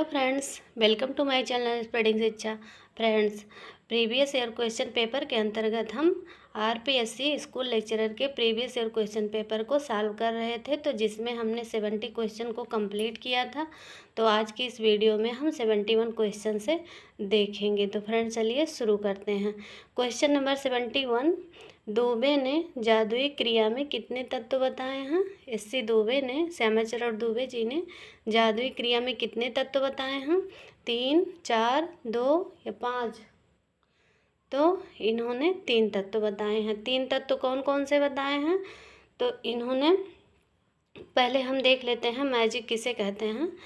Friends, welcome to my channel spreading Shiksha. Friends, previous year question paper के अंतर्गत हम RPSC school lecturer के previous year question paper को solve कर रहे थे, तो जिसमें हमने 70 क्वेश्चन को कंप्लीट किया था। तो आज की इस वीडियो में हम 71 क्वेश्चन से देखेंगे। तो फ्रेंड्स चलिए शुरू करते हैं। क्वेश्चन नंबर 71, दुबे ने जादुई क्रिया में कितने तत्व बताए हैं? एस.सी. दुबे ने, श्यामाचरण दुबे जी ने जादुई क्रिया में कितने तत्व बताए हैं? 3, 4, 2 या 5? तो इन्होंने 3 तत्व बताए हैं। 3 तत्व कौन कौन से बताए हैं? तो इन्होंने, पहले हम देख लेते हैं मैजिक किसे कहते हैं।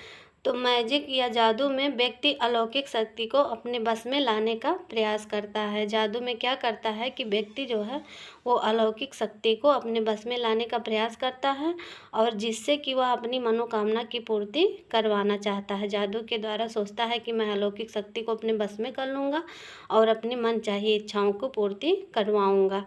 तो मैजिक या जादू में व्यक्ति अलौकिक शक्ति को अपने बस में लाने का प्रयास करता है। जादू में क्या करता है कि व्यक्ति जो है वो अलौकिक शक्ति को अपने बस में लाने का प्रयास करता है, और जिससे कि वह अपनी मनोकामना की पूर्ति करवाना चाहता है। जादू के द्वारा सोचता है कि मैं अलौकिक शक्ति को अपने बस में कर लूँगा और अपनी मन चाहिए इच्छाओं को पूर्ति करवाऊँगा।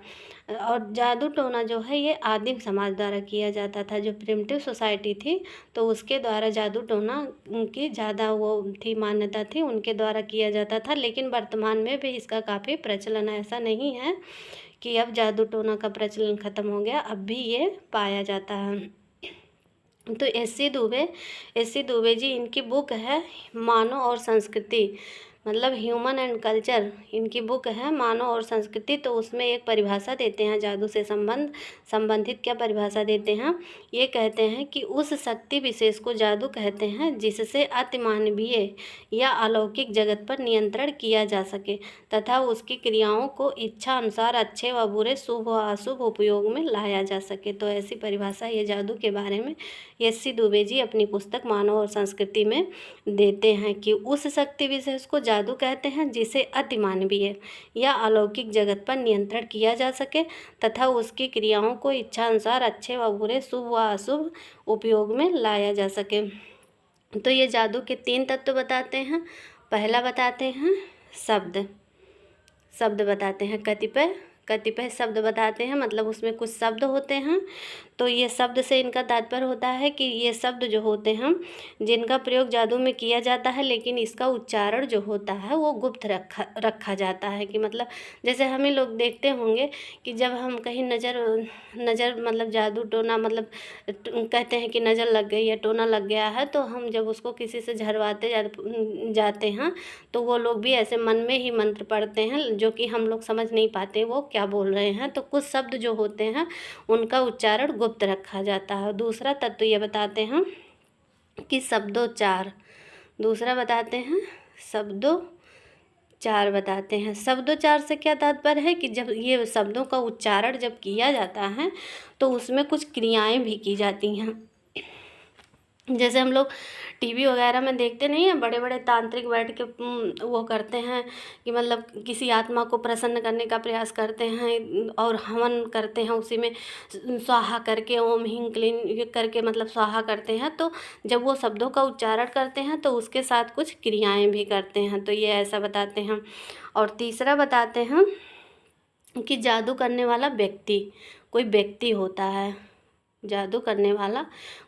और जादू टोना जो है ये आदिम समाज द्वारा किया जाता था। जो प्रिमिटिव सोसाइटी थी तो उसके द्वारा जादू टोना की ज़्यादा वो थी, मान्यता थी, उनके द्वारा किया जाता था। लेकिन वर्तमान में भी इसका काफ़ी प्रचलन है। ऐसा नहीं है कि अब जादू टोना का प्रचलन ख़त्म हो गया, अब भी ये पाया जाता है। तो एस.सी. दुबे जी, इनकी बुक है मानव और संस्कृति, मतलब ह्यूमन एंड कल्चर, इनकी बुक है मानव और संस्कृति। तो उसमें एक परिभाषा देते हैं जादू से संबंधित। क्या परिभाषा देते हैं? ये कहते हैं कि उस शक्ति विशेष को जादू कहते हैं जिससे अतिमानवीय या अलौकिक जगत पर नियंत्रण किया जा सके तथा उसकी क्रियाओं को इच्छा अनुसार अच्छे व बुरे, शुभ व अशुभ उपयोग में लाया जा सके। तो ऐसी परिभाषा ये जादू के बारे में एस.सी. दुबे जी अपनी पुस्तक मानव और संस्कृति में देते हैं कि उस शक्ति विशेष को जादू कहते हैं जिसे अतिमानवीय या अलौकिक जगत पर नियंत्रण किया जा सके तथा उसकी क्रियाओं को इच्छा अनुसार अच्छे व बुरे, शुभ व अशुभ उपयोग में लाया जा सके। तो ये जादू के 3 तत्व बताते हैं। पहला बताते हैं शब्द बताते हैं, कतिपय शब्द बताते हैं, मतलब उसमें कुछ शब्द होते हैं। तो ये शब्द से इनका तात्पर्य होता है कि ये शब्द जो होते हैं जिनका प्रयोग जादू में किया जाता है, लेकिन इसका उच्चारण जो होता है वो गुप्त रखा जाता है। कि मतलब जैसे हमें लोग देखते होंगे कि जब हम कहीं नज़र मतलब जादू टोना, मतलब कहते हैं कि नज़र लग गई या टोना लग गया है, तो हम जब उसको किसी से झरवाते जाते हैं तो वो लोग भी ऐसे मन में ही मंत्र पढ़ते हैं, जो कि हम लोग समझ नहीं पाते वो क्या बोल रहे हैं। तो कुछ शब्द जो होते हैं उनका उच्चारण गुप्त रखा जाता है। दूसरा तत्व ये बताते हैं कि शब्दोच्चार। दूसरा बताते हैं शब्दोच्चार बताते हैं। शब्दोच्चार से क्या तात्पर्य है कि जब ये शब्दों का उच्चारण जब किया जाता है तो उसमें कुछ क्रियाएं भी की जाती हैं। जैसे हम लोग टीवी वगैरह में देखते नहीं हैं, बड़े बड़े तांत्रिक बैठ के वो करते हैं कि मतलब किसी आत्मा को प्रसन्न करने का प्रयास करते हैं और हवन करते हैं, उसी में स्वाहा करके, ओम ह्रीं क्लीं ये करके मतलब स्वाहा करते हैं। तो जब वो शब्दों का उच्चारण करते हैं तो उसके साथ कुछ क्रियाएं भी करते हैं। तो ये ऐसा बताते हैं। और तीसरा बताते हैं कि जादू करने वाला व्यक्ति कोई व्यक्ति होता है, जादू करने वाला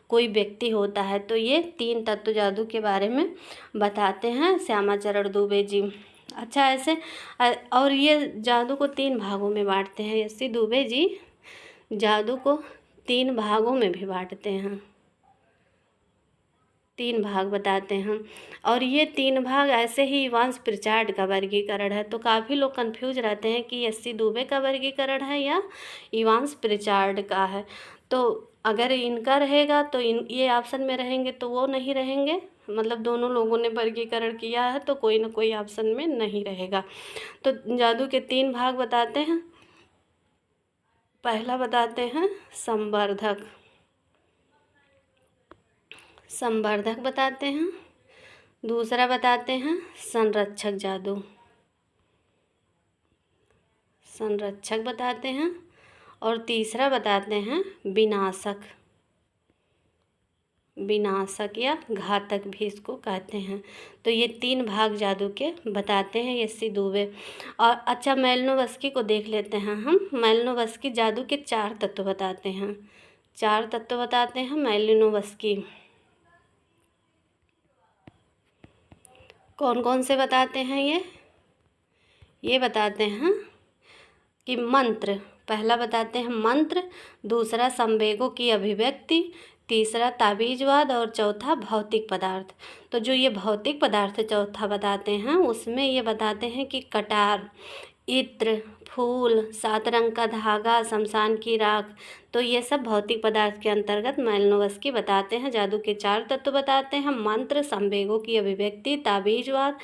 कोई व्यक्ति होता है। तो ये 3 तत्व जादू के बारे में बताते हैं श्यामाचरण दुबे जी। अच्छा, ऐसे और ये जादू को 3 भागों में बांटते हैं। एस.सी. दुबे जी जादू को 3 भागों में भी बांटते हैं, 3 भाग बताते हैं। और ये 3 भाग ऐसे ही इवांस प्रिचार्ड का वर्गीकरण है। तो काफ़ी लोग कंफ्यूज रहते हैं कि एस.सी. दुबे का वर्गीकरण है या इवांस प्रिचार्ड का है। तो अगर इनका रहेगा तो ये ऑप्शन में रहेंगे, तो वो नहीं रहेंगे। मतलब दोनों लोगों ने वर्गीकरण किया है तो कोई ना कोई ऑप्शन में नहीं रहेगा। तो जादू के 3 भाग बताते हैं। पहला बताते हैं संवर्धक बताते हैं। दूसरा बताते हैं संरक्षक बताते हैं। और तीसरा बताते हैं विनाशक या घातक भी इसको कहते हैं। तो ये 3 भाग जादू के बताते हैं एस.सी. दुबे। और अच्छा, मैलिनोवस्की को देख लेते हैं हम। मैलिनोवस्की जादू के 4 तत्व बताते हैं। 4 तत्व बताते हैं मैलिनोवस्की। कौन कौन से बताते हैं ये बताते हैं कि मंत्र, पहला बताते हैं मंत्र, दूसरा संवेगों की अभिव्यक्ति, तीसरा ताबीजवाद और चौथा भौतिक पदार्थ। तो जो ये भौतिक पदार्थ चौथा बताते हैं उसमें ये बताते हैं कि कटार, इत्र, फूल, 7 रंग का धागा, शमशान की राख। तो ये सब भौतिक पदार्थ के अंतर्गत मालिनोवस्की बताते हैं। जादू के 4 तत्व बताते हैं, मंत्र, संवेगों की अभिव्यक्ति, ताबीजवाद,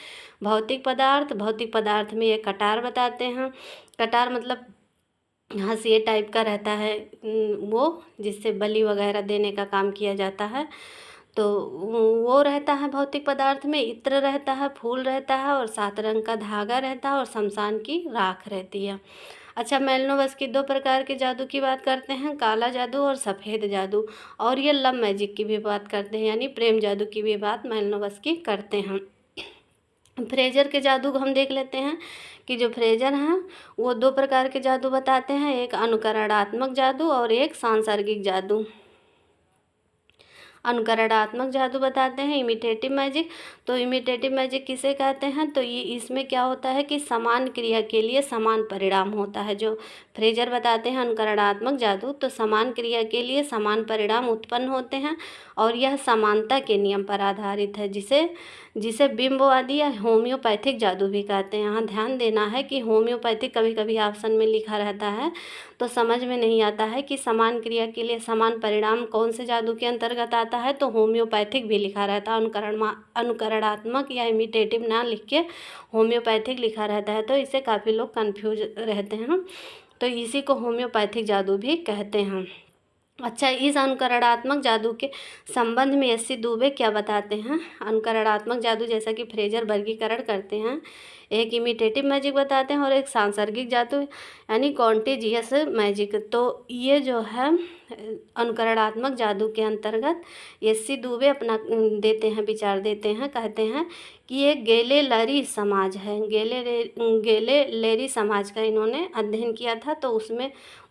भौतिक पदार्थ। भौतिक पदार्थ में ये कटार बताते हैं। कटार मतलब हंसिए टाइप का रहता है, वो जिससे बलि वगैरह देने का काम किया जाता है, तो वो रहता है भौतिक पदार्थ में। इत्र रहता है, फूल रहता है और 7 रंग का धागा रहता है और शमशान की राख रहती है। अच्छा, मालिनोवस्की 2 प्रकार के जादू की बात करते हैं, काला जादू और सफ़ेद जादू। और ये लव मैजिक की भी बात करते हैं, यानी प्रेम जादू की भी बात मालिनोवस्की करते हैं। फ्रेजर के जादू को हम देख लेते हैं कि जो फ्रेजर हैं वो 2 प्रकार के जादू बताते हैं, एक अनुकरणात्मक जादू और एक सांसर्गिक जादू। अनुकरणात्मक जादू बताते हैं इमिटेटिव मैजिक। तो इमिटेटिव मैजिक किसे कहते हैं, तो ये इसमें क्या होता है कि समान क्रिया के लिए समान परिणाम होता है। जो फ्रेजर बताते हैं अनुकरणात्मक जादू, तो समान क्रिया के लिए समान परिणाम उत्पन्न होते हैं और यह समानता के नियम पर आधारित है, जिसे बिंबवादी या होम्योपैथिक जादू भी कहते हैं। यहाँ ध्यान देना है कि होम्योपैथिक कभी कभी ऑप्शन में लिखा रहता है तो समझ में नहीं आता है कि समान क्रिया के लिए समान परिणाम कौन से जादू के अंतर्गत आता है, तो होम्योपैथिक भी लिखा रहता है। अनुकरणात्मक या इमिटेटिव ना लिख के होम्योपैथिक लिखा रहता है, तो इससे काफ़ी लोग कन्फ्यूज रहते हैं, तो इसी को होम्योपैथिक जादू भी कहते हैं। अच्छा, इस अनुकरणात्मक जादू के संबंध में एस सी दुबे क्या बताते हैं। अनुकरणात्मक जादू जैसा कि फ्रेजर वर्गीकरण करते हैं, एक इमिटेटिव मैजिक बताते हैं और एक सांसर्गिक जादू यानी कॉन्टेजियस मैजिक। तो ये जो है अनुकरणात्मक जादू के अंतर्गत एस सी दुबे अपना देते हैं, विचार देते हैं, कहते हैं कि ये गेलेलरी समाज है। गेलेलेरी समाज का इन्होंने अध्ययन किया था, तो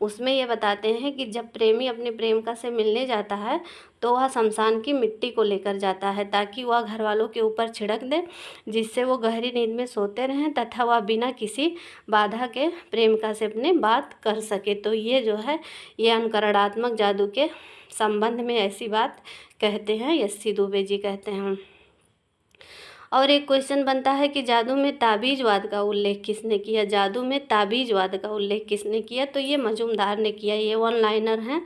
उसमें ये बताते हैं कि जब प्रेमी अपने प्रेमिका से मिलने जाता है तो वह शमशान की मिट्टी को लेकर जाता है ताकि वह घर वालों के ऊपर छिड़क दे, जिससे वो गहरी नींद में सोते रहें तथा वह बिना किसी बाधा के प्रेमिका से अपने बात कर सके। तो ये जो है ये अनुकरणात्मक जादू के संबंध में ऐसी बात कहते हैं, एस सी दुबे जी कहते हैं। और एक क्वेश्चन बनता है कि जादू में ताबीजवाद का उल्लेख किसने किया। जादू में ताबीजवाद का उल्लेख किसने किया, तो ये मजूमदार ने किया। ये वन लाइनर हैं,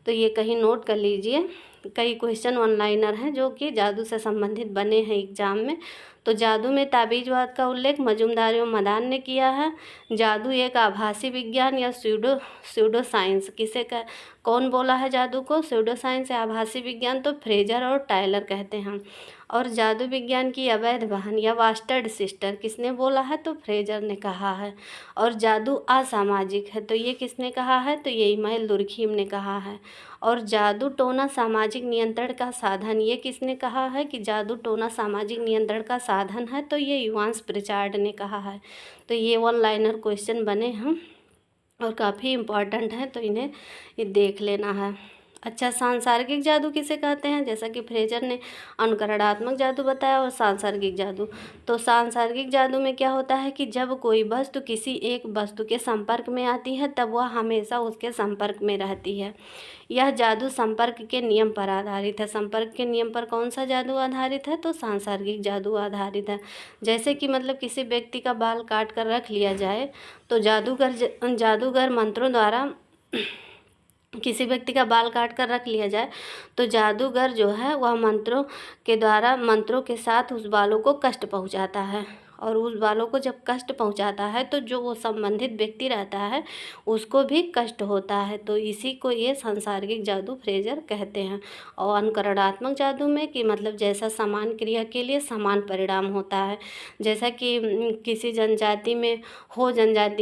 तो ये कहीं नोट कर लीजिए। कई क्वेश्चन वन लाइनर हैं जो कि जादू से संबंधित बने हैं एग्जाम में। तो जादू में ताबीजवाद का उल्लेख मजूमदार एवं मदान ने किया है। जादू एक आभासी विज्ञान या स्यूडो साइंस, कौन बोला है जादू को स्यूडो साइंस या आभासी विज्ञान, तो फ्रेजर और टायलर कहते हैं। और जादू विज्ञान की अवैध बहन या बास्टर्ड सिस्टर किसने बोला है, तो फ्रेजर ने कहा है। और जादू असामाजिक है, तो ये किसने कहा है, तो ये इमाइल दुर्खीम ने कहा है। और जादू टोना सामाजिक नियंत्रण का साधन, ये किसने कहा है कि जादू टोना सामाजिक नियंत्रण का साधन है, तो ये युवांश प्रिचार्ड ने कहा है। तो ये वन लाइनर क्वेश्चन बने हैं और काफ़ी इम्पॉर्टेंट है, तो इन्हें ये देख लेना है। अच्छा, सांसर्गिक जादू किसे कहते हैं, जैसा कि फ्रेजर ने अनुकरणात्मक जादू बताया और सांसर्गिक जादू। तो सांसर्गिक जादू में क्या होता है कि जब कोई वस्तु किसी एक वस्तु के संपर्क में आती है तब वह हमेशा उसके संपर्क में रहती है। यह जादू संपर्क के नियम पर आधारित है। संपर्क के नियम पर कौन सा जादू आधारित है, तो सांसर्गिक जादू आधारित है। जैसे कि मतलब किसी व्यक्ति का बाल काट कर रख लिया जाए तो जादूगर मंत्रों द्वारा किसी व्यक्ति का बाल काट कर रख लिया जाए तो जादूगर जो है वह मंत्रों के साथ उस बालों को कष्ट पहुंचाता है, और उस बालों को जब कष्ट पहुंचाता है तो जो वो संबंधित व्यक्ति रहता है उसको भी कष्ट होता है। तो इसी को ये सांसर्गिक जादू फ्रेजर कहते हैं। और अनुकरणात्मक जादू में कि मतलब जैसा समान क्रिया के लिए समान परिणाम होता है। जैसा कि किसी जनजाति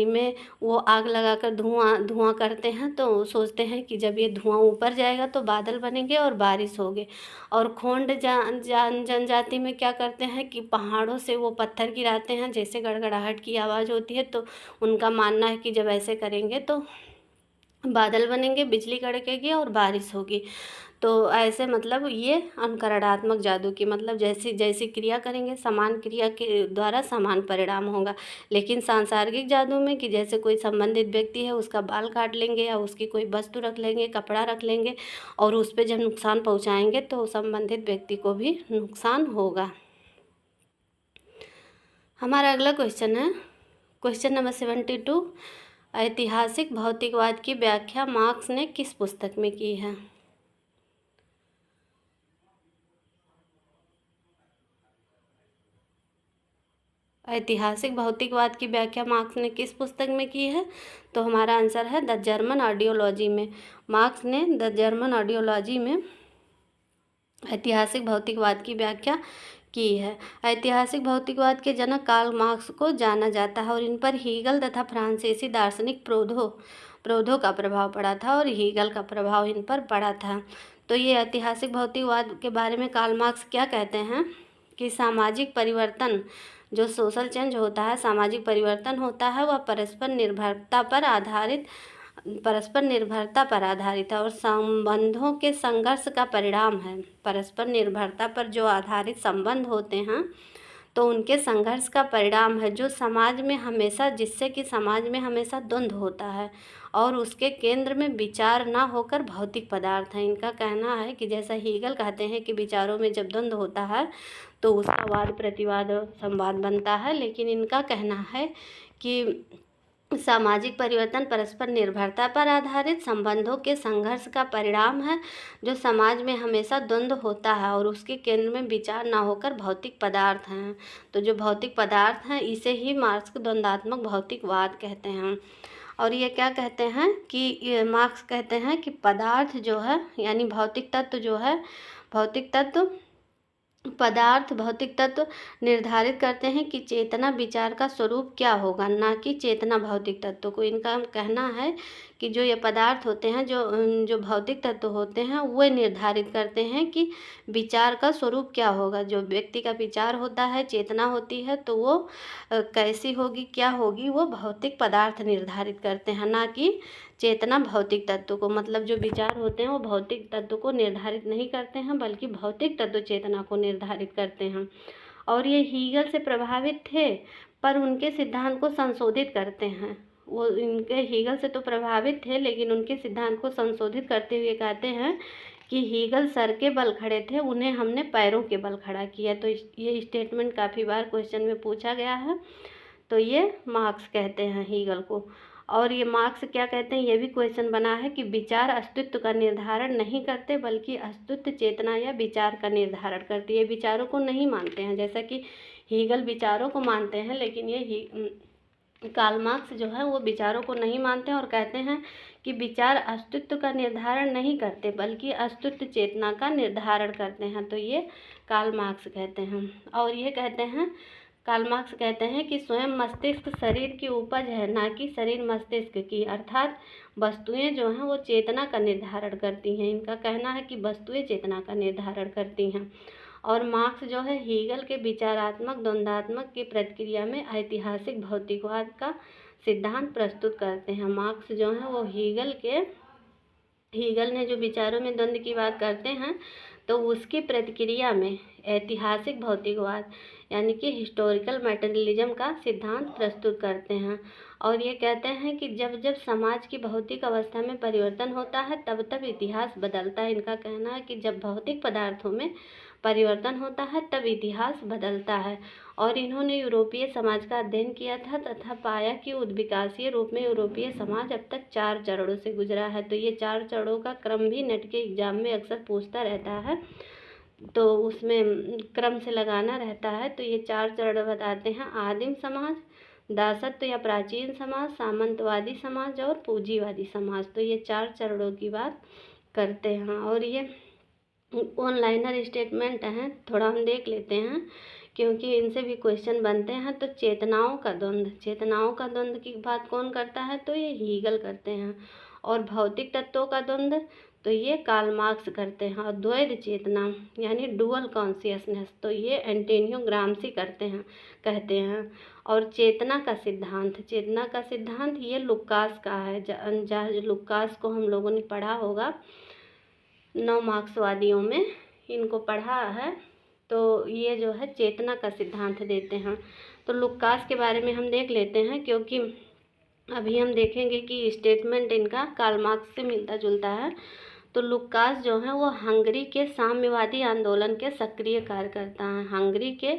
में वो आग लगाकर धुआं करते हैं, तो सोचते हैं कि जब ये धुआं ऊपर जाएगा तो बादल बनेंगे और बारिश होगी। और खोंड जनजाति में क्या करते हैं कि पहाड़ों से वो पत्थर गिराते हैं, जैसे गड़गड़ाहट की आवाज़ होती है, तो उनका मानना है कि जब ऐसे करेंगे तो बादल बनेंगे, बिजली कड़केगी और बारिश होगी। तो ऐसे मतलब ये अनुकरणात्मक जादू की मतलब जैसी जैसी क्रिया करेंगे समान क्रिया के द्वारा समान परिणाम होगा। लेकिन सांसारिक जादू में कि जैसे कोई संबंधित व्यक्ति है उसका बाल काट लेंगे या उसकी कोई वस्तु रख लेंगे, कपड़ा रख लेंगे और उस पर जब नुकसान पहुंचाएंगे तो संबंधित व्यक्ति को भी नुकसान होगा। हमारा अगला क्वेश्चन है क्वेश्चन नंबर 72। ऐतिहासिक भौतिकवाद की व्याख्या मार्क्स ने किस पुस्तक में की है? ऐतिहासिक भौतिकवाद की व्याख्या मार्क्स ने किस पुस्तक में की है? तो हमारा आंसर है द जर्मन आइडियोलॉजी में। मार्क्स ने द जर्मन आइडियोलॉजी में ऐतिहासिक भौतिकवाद की व्याख्या की है। ऐतिहासिक भौतिकवाद के जनक कार्ल मार्क्स को जाना जाता है और इन पर हीगल तथा फ्रांसीसी दार्शनिक प्रोधो का प्रभाव पड़ा था और हीगल का प्रभाव इन पर पड़ा था। तो ये ऐतिहासिक भौतिकवाद के बारे में कार्ल मार्क्स क्या कहते हैं कि सामाजिक परिवर्तन जो सोशल चेंज होता है, सामाजिक परिवर्तन होता है, वह परस्पर निर्भरता पर आधारित है और संबंधों के संघर्ष का परिणाम है। परस्पर निर्भरता पर जो आधारित संबंध होते हैं तो उनके संघर्ष का परिणाम है जो समाज में हमेशा जिससे कि समाज में हमेशा द्वंद्व होता है और उसके केंद्र में विचार ना होकर भौतिक पदार्थ है। इनका कहना है कि जैसा हीगल कहते हैं कि विचारों में जब द्वंद्व होता है तो उसका वाद प्रतिवाद संवाद बनता है, लेकिन इनका कहना है कि सामाजिक परिवर्तन परस्पर निर्भरता पर आधारित संबंधों के संघर्ष का परिणाम है जो समाज में हमेशा द्वंद्व होता है और उसके केंद्र में विचार ना होकर भौतिक पदार्थ हैं। तो जो भौतिक पदार्थ हैं इसे ही मार्क्स द्वंद्वात्मक भौतिकवाद कहते हैं। और ये क्या कहते हैं कि मार्क्स कहते हैं कि पदार्थ जो है यानी भौतिक तत्व जो है भौतिक तत्व निर्धारित करते हैं कि चेतना विचार का स्वरूप क्या होगा, ना कि चेतना भौतिक तत्व को। इनका कहना है कि जो ये पदार्थ होते हैं जो भौतिक तत्व होते हैं वो निर्धारित करते हैं कि विचार का स्वरूप क्या होगा। जो व्यक्ति का विचार होता है, चेतना होती है, तो वो कैसी होगी, क्या होगी, वो भौतिक पदार्थ निर्धारित करते हैं, ना कि चेतना भौतिक तत्व को। मतलब जो विचार होते हैं वो भौतिक तत्व को निर्धारित नहीं करते हैं बल्कि भौतिक तत्व चेतना को निर्धारित करते हैं। और ये हीगल से प्रभावित थे पर उनके सिद्धांत को संशोधित करते हैं। वो इनके हीगल से तो प्रभावित थे लेकिन उनके सिद्धांत को संशोधित करते हुए कहते हैं कि हीगल सर के बल खड़े थे, उन्हें हमने पैरों के बल खड़ा किया। तो ये स्टेटमेंट काफ़ी बार क्वेश्चन में पूछा गया है। तो ये मार्क्स कहते हैं हीगल को। और ये मार्क्स क्या कहते हैं, ये भी क्वेश्चन बना है कि विचार अस्तित्व का निर्धारण नहीं करते बल्कि अस्तित्व चेतना या विचार का निर्धारण करती है। विचारों को नहीं मानते हैं, जैसा कि हीगल विचारों को मानते हैं लेकिन ये कार्ल मार्क्स जो है वो विचारों को नहीं मानते हैं और कहते हैं कि विचार अस्तित्व का निर्धारण नहीं करते बल्कि अस्तित्व चेतना का निर्धारण करते हैं। तो ये कार्ल मार्क्स कहते हैं। और ये कहते हैं कार्ल मार्क्स कहते हैं कि स्वयं मस्तिष्क शरीर की उपज है, ना कि शरीर मस्तिष्क की। अर्थात वस्तुएं जो हैं वो चेतना का निर्धारण करती हैं। इनका कहना है कि वस्तुएं चेतना का निर्धारण करती हैं। और मार्क्स जो है हीगल के विचारात्मक द्वंद्वात्मक की प्रतिक्रिया में ऐतिहासिक भौतिकवाद का सिद्धांत प्रस्तुत करते हैं। मार्क्स जो है वो हीगल ने जो विचारों में द्वंद्व की बात करते हैं तो उसकी प्रतिक्रिया में ऐतिहासिक भौतिकवाद यानी कि हिस्टोरिकल मटेरियलिज्म का सिद्धांत प्रस्तुत करते हैं। और ये कहते हैं कि जब जब समाज की भौतिक अवस्था में परिवर्तन होता है तब तब इतिहास बदलता है। इनका कहना है कि जब भौतिक पदार्थों में परिवर्तन होता है तब इतिहास बदलता है। और इन्होंने यूरोपीय समाज का अध्ययन किया था तथा पाया कि उद्विकासीय रूप में यूरोपीय समाज अब तक 4 चरणों से गुजरा है। तो ये 4 चरणों का क्रम भी नेट के एग्जाम में अक्सर पूछता रहता है, तो उसमें क्रम से लगाना रहता है। तो ये 4 चरण बताते हैं: आदिम समाज, दासत्व या प्राचीन समाज, सामंतवादी समाज और पूंजीवादी समाज। तो ये 4 चरणों की बात करते हैं। और ये ऑनलाइनर स्टेटमेंट हैं, थोड़ा हम देख लेते हैं क्योंकि इनसे भी क्वेश्चन बनते हैं। तो चेतनाओं का द्वंद्व की बात कौन करता है, तो ये हीगल करते हैं। और भौतिक तत्वों का द्वंद्व तो ये कार्ल मार्क्स करते हैं। और द्वैध चेतना यानी डुअल कॉन्शियसनेस तो ये एंटोनियो ग्राम्सी कहते हैं। और चेतना का सिद्धांत ये लुकास का है। लुकास को हम लोगों ने पढ़ा होगा 9 मार्क्सवादियों में, इनको पढ़ा है। तो ये जो है चेतना का सिद्धांत देते हैं। तो लुकास के बारे में हम देख लेते हैं, क्योंकि अभी हम देखेंगे कि स्टेटमेंट इनका कार्ल मार्क्स से मिलता जुलता है। तो लुकास जो है वो हंगरी के साम्यवादी आंदोलन के सक्रिय कार्यकर्ता हैं। हंगरी के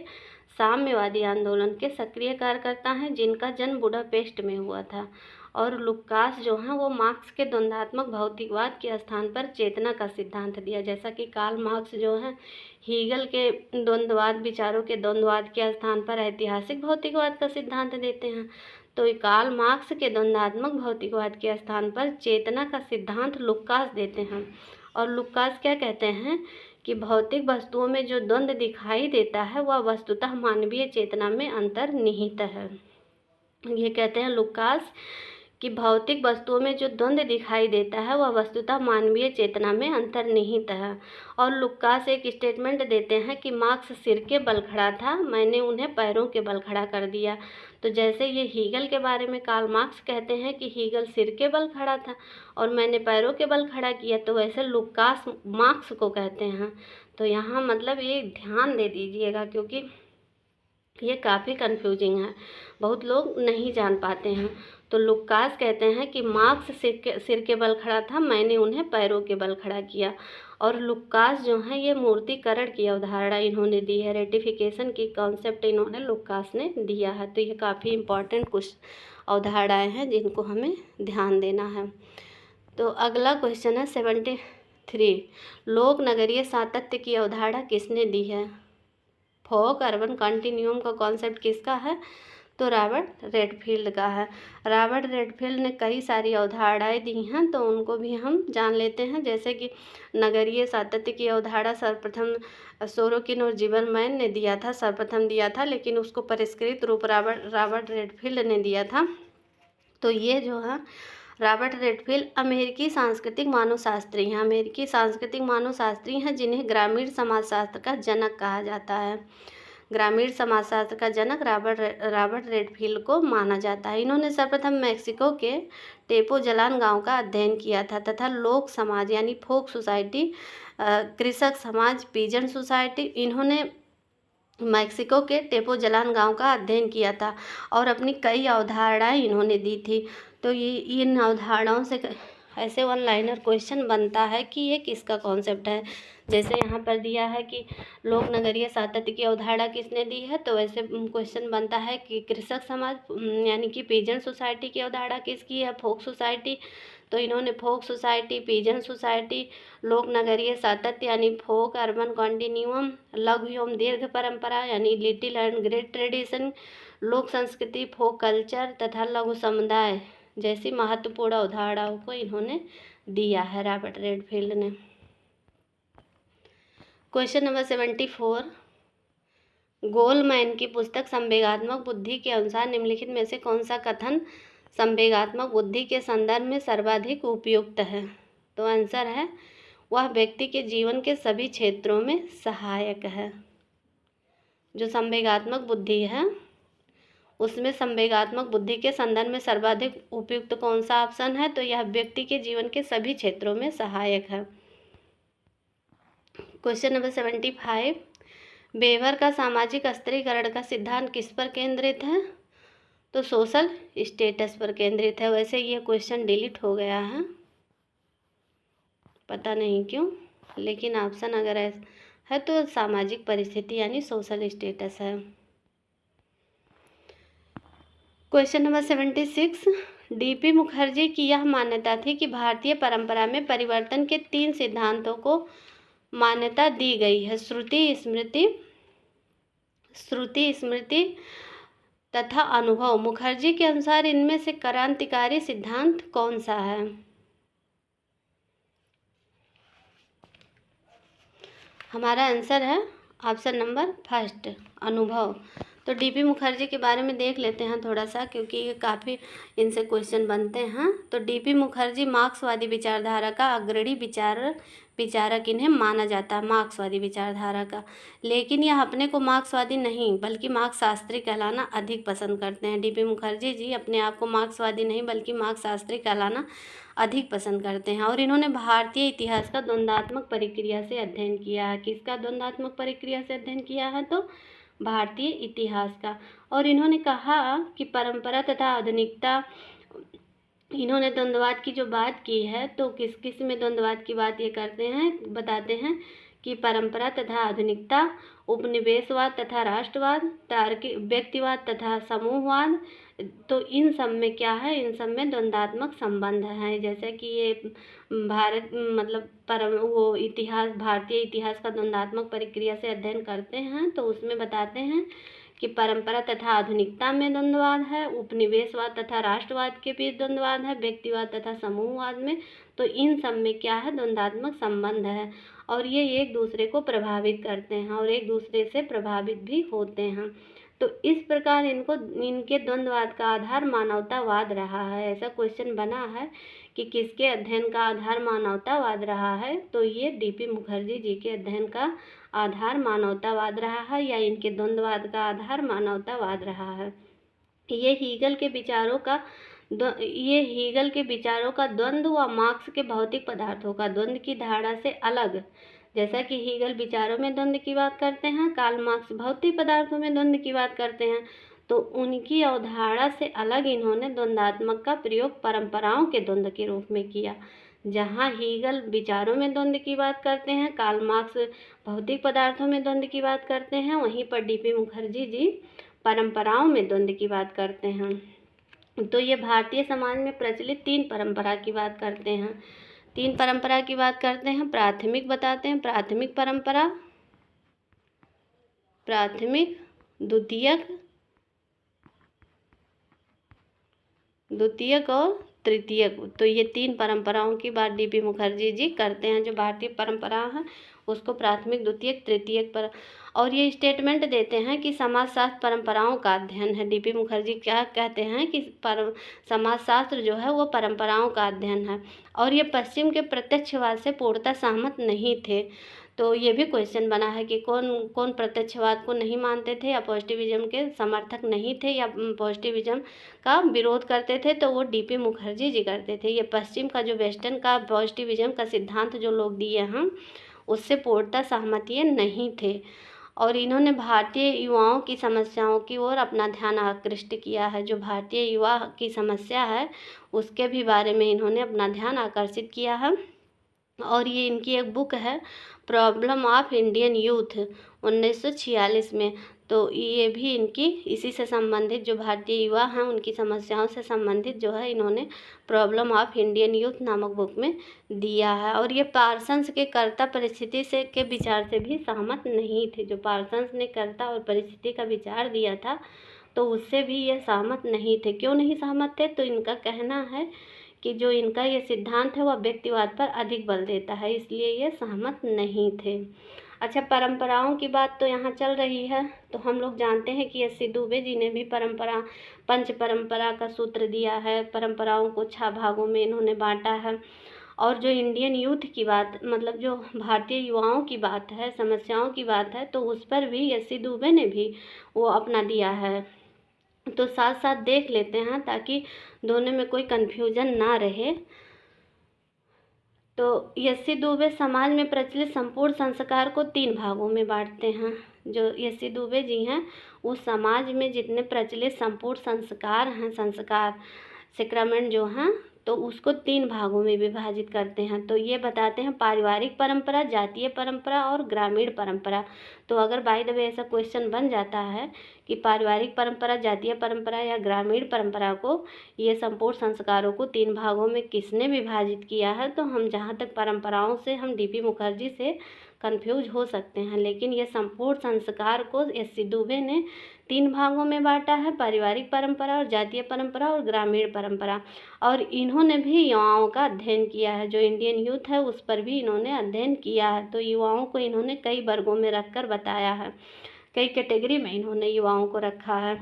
साम्यवादी आंदोलन के सक्रिय कार्यकर्ता हैं, जिनका जन्म बुडापेस्ट में हुआ था। और लुकास जो हैं वो मार्क्स के द्वंद्वात्मक भौतिकवाद के स्थान पर चेतना का सिद्धांत दिया। जैसा कि कार्ल मार्क्स जो हैं हीगल के द्वंद्ववाद विचारों के द्वंद्ववाद के स्थान पर ऐतिहासिक भौतिकवाद का सिद्धांत देते हैं, तो कार्ल मार्क्स के द्वंद्वात्मक भौतिकवाद के स्थान पर चेतना का सिद्धांत लुकास देते हैं। और लुकास क्या कहते हैं कि भौतिक वस्तुओं में जो द्वंद्व दिखाई देता है वह वस्तुतः मानवीय चेतना में अंतर्निहित है। ये कहते हैं लुकास कि भौतिक वस्तुओं में जो द्वंद्व दिखाई देता है वह वस्तुतः मानवीय चेतना में अंतर्निहित है। और लुकास एक स्टेटमेंट देते हैं कि मार्क्स सिर के बल खड़ा था, मैंने उन्हें पैरों के बल खड़ा कर दिया। तो जैसे ये हीगल के बारे में कार्ल मार्क्स कहते हैं कि हीगल सिर के बल खड़ा था और मैंने पैरों के बल खड़ा किया, तो वैसे लुकास मार्क्स को कहते हैं। तो यहाँ मतलब ये ध्यान दे दीजिएगा, क्योंकि ये काफ़ी कन्फ्यूजिंग है, बहुत लोग नहीं जान पाते हैं। तो लुकास कहते हैं कि मार्क्स सिर के बल खड़ा था, मैंने उन्हें पैरों के बल खड़ा किया। और लुकास जो है ये मूर्तिकरण की अवधारणा इन्होंने दी है, रेटिफिकेशन की कॉन्सेप्ट इन्होंने लुकास ने दिया है। तो ये काफ़ी इम्पॉर्टेंट कुछ अवधारणाएँ हैं जिनको हमें ध्यान देना है। तो अगला क्वेश्चन है 73, लोक नगरीय सातत्य की अवधारणा किसने दी है? फोक अर्बन कंटिन्यूम का कॉन्सेप्ट किसका है? तो रॉबर्ट रेडफील्ड का है। रॉबर्ट रेडफील्ड ने कई सारी अवधारणाएं दी हैं, तो उनको भी हम जान लेते हैं। जैसे कि नगरीय सातत्य की अवधारणा सर्वप्रथम सोरोकिन और ज़िमरमैन ने सर्वप्रथम दिया था, लेकिन उसको परिष्कृत रूप रॉबर्ट रेडफील्ड ने दिया था। तो ये जो है रॉबर्ट रेडफील्ड अमेरिकी सांस्कृतिक मानवशास्त्री हैं, जिन्हें ग्रामीण समाजशास्त्र का जनक कहा जाता है। ग्रामीण समाजशास्त्र का जनक रॉबर्ट रेडफील्ड को माना जाता है। इन्होंने सर्वप्रथम मैक्सिको के टेपोजलान गांव का अध्ययन किया था तथा लोक समाज यानी फोक सोसाइटी, कृषक समाज, पीजन सोसाइटी, इन्होंने मैक्सिको के टेपोजलान गांव का अध्ययन किया था और अपनी कई अवधारणाएं इन्होंने दी थी। तो ये इन अवधारणाओं से ऐसे वन लाइनर क्वेश्चन बनता है कि ये किसका कॉन्सेप्ट है। जैसे यहाँ पर दिया है कि लोक नगरीय सातत्य की अवधारणा किसने दी है, तो वैसे क्वेश्चन बनता है कि कृषक समाज यानी कि पीजन सोसाइटी की अवधारणा किसकी है? फोक सोसाइटी। तो इन्होंने फोक सोसाइटी, पीजन सोसाइटी, लोक नगरीय सातत्य यानी फोक अर्बन कॉन्टिन्यूम, लघु एवं दीर्घ परंपरा यानी लिटिल एंड ग्रेट ट्रेडिशन, लोक संस्कृति, फोक कल्चर तथा लघु समुदाय जैसी महत्वपूर्ण अवधारणाओं को इन्होंने दिया है रॉबर्ट रेडफील्ड ने। क्वेश्चन नंबर 74, गोलमैन की पुस्तक संवेगात्मक बुद्धि के अनुसार निम्नलिखित में से कौन सा कथन संवेगात्मक बुद्धि के संदर्भ में सर्वाधिक उपयुक्त है? तो आंसर है वह व्यक्ति के जीवन के सभी क्षेत्रों में सहायक है। जो संवेगात्मक बुद्धि है उसमें संवेगात्मक बुद्धि के संदर्भ में सर्वाधिक उपयुक्त कौन सा ऑप्शन है? तो यह व्यक्ति के जीवन के सभी क्षेत्रों में सहायक है। क्वेश्चन नंबर 75, वेबर का सामाजिक स्तरीकरण का सिद्धांत किस पर केंद्रित है? तो सोशल स्टेटस पर केंद्रित है। वैसे ये क्वेश्चन डिलीट हो गया है, पता नहीं क्यों, लेकिन ऑप्शन अगर है तो सामाजिक परिस्थिति यानी सोशल स्टेटस है। क्वेश्चन नंबर 76, डीपी मुखर्जी की यह मान्यता थी कि भारतीय परंपरा में परिवर्तन के 3 सिद्धांतों को मान्यता दी गई है, श्रुति, स्मृति तथा अनुभव। मुखर्जी के अनुसार इनमें से क्रांतिकारी सिद्धांत कौन सा है? हमारा आंसर है ऑप्शन नंबर फर्स्ट, अनुभव। तो डीपी मुखर्जी के बारे में देख लेते हैं थोड़ा सा, क्योंकि ये काफ़ी इनसे क्वेश्चन बनते हैं। तो डीपी मुखर्जी मार्क्सवादी विचारधारा का अग्रणी विचारक इन्हें माना जाता है, मार्क्सवादी विचारधारा का। लेकिन यह अपने को मार्क्सवादी नहीं बल्कि मार्क्स शास्त्री कहलाना अधिक पसंद करते हैं। डीपी मुखर्जी जी अपने आप को मार्क्सवादी नहीं बल्कि मार्क्स शास्त्री कहलाना अधिक पसंद करते हैं। और इन्होंने भारतीय इतिहास का द्वंद्वात्मक प्रक्रिया से अध्ययन किया है। किसका द्वंद्वात्मक प्रक्रिया से अध्ययन किया है? तो भारतीय इतिहास का। और इन्होंने कहा कि परंपरा तथा आधुनिकता, इन्होंने द्वंद्ववाद की जो बात की है तो किस किस में द्वंद्ववाद की बात ये करते हैं, बताते हैं कि परंपरा तथा आधुनिकता, उपनिवेशवाद तथा राष्ट्रवाद, तार्किक व्यक्तिवाद तथा समूहवाद। तो इन सब में क्या है, इन सब में द्वंद्वात्मक संबंध है। जैसे कि ये भारत मतलब इतिहास, भारतीय इतिहास का द्वंद्वात्मक प्रक्रिया से अध्ययन करते हैं, तो उसमें बताते हैं कि परंपरा तथा आधुनिकता में द्वंद्ववाद है, उपनिवेशवाद तथा राष्ट्रवाद के बीच द्वंद्ववाद है, व्यक्तिवाद तथा समूहवाद में। तो इन सब में क्या है, द्वंद्वात्मक संबंध है और ये एक दूसरे को प्रभावित करते हैं और एक दूसरे से प्रभावित भी होते हैं। तो इस प्रकार इनके द्वंद्ववाद का आधार मानवतावाद रहा है। ऐसा क्वेश्चन बना है कि किसके अध्ययन का आधार मानवतावाद रहा है, तो ये डीपी मुखर्जी जी के अध्ययन का आधार मानवतावाद रहा है या इनके द्वंद्ववाद का आधार मानवतावाद रहा है। ये हीगल के विचारों का द्वंद्व व मार्क्स के भौतिक पदार्थों का द्वंद्व की धारणा से अलग, जैसा कि हीगल विचारों में द्वंद्व की बात करते हैं, कार्ल मार्क्स भौतिक पदार्थों में द्वंद्व की बात करते हैं, तो उनकी अवधारणा से अलग इन्होंने द्वंद्वात्मक का प्रयोग परंपराओं के द्वंद्व के रूप में किया। जहाँ हीगल विचारों में द्वंद्व की बात करते हैं, कार्ल मार्क्स भौतिक पदार्थों में द्वंद्व की बात करते हैं, वहीं पर डीपी मुखर्जी जी परंपराओं में द्वंद्व की बात करते हैं। तो ये भारतीय समाज में प्रचलित 3 परंपरा की बात करते हैं। 3 परंपरा की बात करते हैं। प्राथमिक बताते हैं, प्राथमिक परंपरा, प्राथमिक, द्वितीयक और तृतीयक। तो ये 3 परंपराओं की बात डीपी मुखर्जी जी करते हैं। जो भारतीय परंपरा है उसको प्राथमिक, द्वितीयक, तृतीयक पर, और ये स्टेटमेंट देते हैं कि समाजशास्त्र परंपराओं का अध्ययन है। डीपी मुखर्जी क्या कहते हैं कि समाजशास्त्र जो है वो परंपराओं का अध्ययन है। और ये पश्चिम के प्रत्यक्षवाद से पूर्णतः सहमत नहीं थे। तो ये भी क्वेश्चन बना है कि कौन कौन प्रत्यक्षवाद को नहीं मानते थे या पॉजिटिविज्म के समर्थक नहीं थे या पॉजिटिविज्म का विरोध करते थे, तो वो डीपी मुखर्जी जी करते थे। ये पश्चिम का जो वेस्टर्न का पॉजिटिविज्म का सिद्धांत जो लोग दिए हैं उससे पूर्णतः सहमति नहीं थे। और इन्होंने भारतीय युवाओं की समस्याओं की ओर अपना ध्यान आकृष्ट किया है। जो भारतीय युवा की समस्या है उसके भी बारे में इन्होंने अपना ध्यान आकर्षित किया है। और ये इनकी एक बुक है, प्रॉब्लम ऑफ इंडियन यूथ, 1946 में। तो ये भी इनकी इसी से संबंधित, जो भारतीय युवा हैं उनकी समस्याओं से संबंधित जो है इन्होंने प्रॉब्लम ऑफ इंडियन यूथ नामक बुक में दिया है। और ये पार्सन्स के कर्ता परिस्थिति से के विचार से भी सहमत नहीं थे। जो पार्सन्स ने कर्ता और परिस्थिति का विचार दिया था तो उससे भी ये सहमत नहीं थे। क्यों नहीं सहमत थे? तो इनका कहना है कि जो इनका ये सिद्धांत है वह व्यक्तिवाद पर अधिक बल देता है, इसलिए ये सहमत नहीं थे। अच्छा, परंपराओं की बात तो यहाँ चल रही है, तो हम लोग जानते हैं कि एस.सी. दुबे जी ने भी पंच परंपरा का सूत्र दिया है। परंपराओं को 6 भागों में इन्होंने बांटा है। और जो इंडियन यूथ की बात, मतलब जो भारतीय युवाओं की बात है, समस्याओं की बात है, तो उस पर भी एस.सी. दुबे ने भी वो अपना दिया है। तो साथ साथ देख लेते हैं ताकि दोनों में कोई कन्फ्यूजन ना रहे। तो एस.सी. दुबे समाज में प्रचलित संपूर्ण संस्कार को 3 भागों में बांटते हैं। जो एस.सी. दुबे जी हैं वो समाज में जितने प्रचलित संपूर्ण संस्कार हैं, संस्कार सेक्रामेंट जो हैं, तो उसको 3 भागों में विभाजित करते हैं। तो ये बताते हैं पारिवारिक परंपरा, जातीय परंपरा और ग्रामीण परंपरा। तो अगर बाय द वे ऐसा क्वेश्चन बन जाता है कि पारिवारिक परंपरा, जातीय परंपरा या ग्रामीण परंपरा को, ये संपूर्ण संस्कारों को 3 भागों में किसने विभाजित किया है, तो हम जहाँ तक परंपराओं से हम डीपी मुखर्जी से कंफ्यूज हो सकते हैं, लेकिन ये संपूर्ण संस्कार को एस.सी. दुबे ने 3 भागों में बांटा है, पारिवारिक परंपरा और जातीय परंपरा और ग्रामीण परंपरा। और इन्होंने भी युवाओं का अध्ययन किया है। जो इंडियन यूथ है उस पर भी इन्होंने अध्ययन किया है। तो युवाओं को इन्होंने कई वर्गों में रखकर बताया है, कई कैटेगरी में इन्होंने युवाओं को रखा है,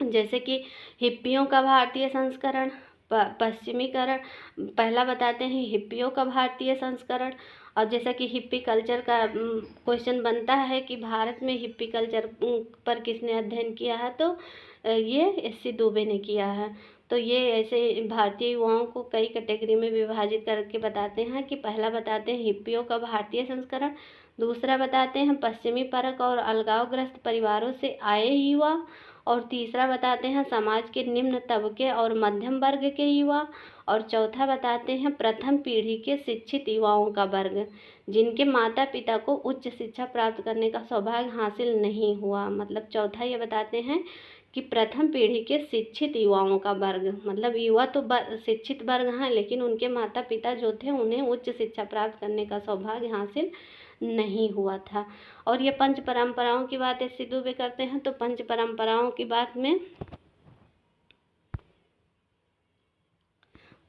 जैसे कि हिप्पियों का भारतीय संस्करण, पश्चिमीकरण। पहला बताते हैं हिप्पियों का भारतीय संस्करण। और जैसा कि हिप्पी कल्चर का क्वेश्चन बनता है कि भारत में हिप्पी कल्चर पर किसने अध्ययन किया है, तो ये एस.सी. दुबे ने किया है। तो ये ऐसे भारतीय युवाओं को कई कैटेगरी में विभाजित करके बताते हैं कि पहला बताते हैं हिप्पियों का भारतीय संस्करण, दूसरा बताते हैं पश्चिमी परक और अलगावग्रस्त परिवारों से आए युवा, और तीसरा बताते हैं समाज के निम्न तबके और मध्यम वर्ग के युवा, और चौथा बताते हैं प्रथम पीढ़ी के शिक्षित युवाओं का वर्ग जिनके माता पिता को उच्च शिक्षा प्राप्त करने का सौभाग्य हासिल नहीं हुआ। मतलब चौथा ये बताते हैं कि प्रथम पीढ़ी के शिक्षित युवाओं का वर्ग, मतलब युवा तो शिक्षित वर्ग हैं, लेकिन उनके माता पिता जो थे उन्हें उच्च शिक्षा प्राप्त करने का सौभाग्य हासिल नहीं हुआ था। और ये पंच परंपराओं की बात एस.सी. दुबे करते हैं। तो पंच परंपराओं की बात में